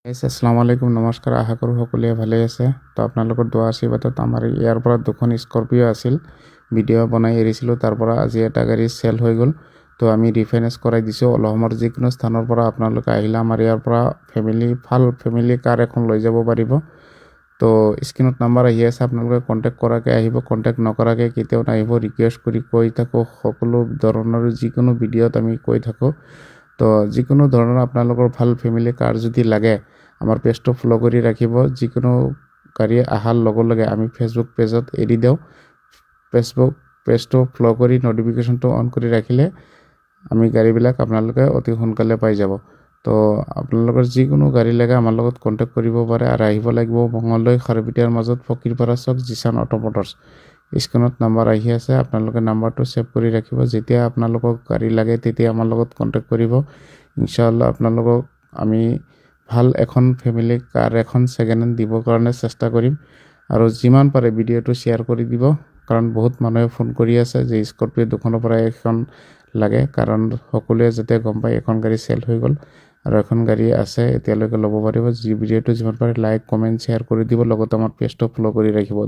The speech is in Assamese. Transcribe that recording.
আসসালামু আলাইকুম নমস্কাৰ আশা কৰোঁ সকলোৱে ভালে আছে তো আপোনালোকৰ দোৱা আশীৰ্বাদত আমাৰ ইয়াৰ পৰা দুখন স্কৰপিঅ আছিল ভিডিঅ' বনাই এৰিছিলোঁ তাৰ পৰা আজি এটা গাড়ী চেল হৈ গ'ল তো আমি ৰিফাইনেন্স কৰাই দিছোঁ অসমৰ যিকোনো স্থানৰ পৰা আপোনালোকে আহিলে আমাৰ ইয়াৰ পৰা ফেমিলি কাৰ এখন লৈ যাব পাৰিব তো স্ক্ৰীনত নাম্বাৰ আহি আছে আপোনালোকে কণ্টেক্ট কৰাকৈ আহিব কণ্টেক্ট নকৰাকৈ কেতিয়াও নাহিব ৰিকুৱেষ্ট কৰি কৈ থাকোঁ সকলো ধৰণৰ যিকোনো ভিডিঅ'ত আমি কৈ থাকোঁ তো যিকোনো ধৰণৰ আপোনালোকৰ ভাল ফেমিলি কাৰ যদি লাগে আমাৰ পেজটো ফলো কৰি ৰাখিব যিকোনো গাড়ী আহাৰ লগে লগে আমি ফেচবুক পেজত এৰি দিওঁ ফেচবুক পেজটো ফলো কৰি নটিফিকেশ্যনটো অন কৰি ৰাখিলে আমি গাড়ীবিলাক আপোনালোকে অতি সোনকালে পাই যাব তো আপোনালোকৰ যিকোনো গাড়ী লাগে আমাৰ লগত কণ্টেক্ট কৰিব পাৰে আৰু আহিব লাগিব মঙলদৈ খাৰুপেটীয়াৰ মাজত ফকীৰপাৰা চক জিছান অটো মটৰ্ছ স্ক্ৰীনত নাম্বাৰ আহি আছে আপোনালোকে নাম্বাৰটো ছেভ কৰি ৰাখিব যেতিয়া আপোনালোকক গাড়ী লাগে তেতিয়া আমাৰ লগত কণ্টেক্ট কৰিব ইনশাআল্লাহ আপোনালোকক আমি ভাল এখন ফেমিলি কাৰ এখন সেকেন্ড হেণ্ড দিবৰ কাৰণে চেষ্টা কৰিম আৰু যিমান পাৰে ভিডিঅ'টো শ্বেয়াৰ কৰি দিব কাৰণ বহুত মানুহে ফোন কৰি আছে যে স্কৰপিঅ দুখনৰ পৰা এখন লাগে কাৰণ সকলোৱে যাতে গম পায় এখন গাড়ী চেল হৈ গ'ল আৰু এখন গাড়ী আছে এতিয়ালৈকে ল'ব পাৰিব ভিডিঅ'টো যিমান পাৰে লাইক কমেণ্ট শ্বেয়াৰ কৰি দিব লগতে আমাৰ পেজটো ফলো কৰি ৰাখিব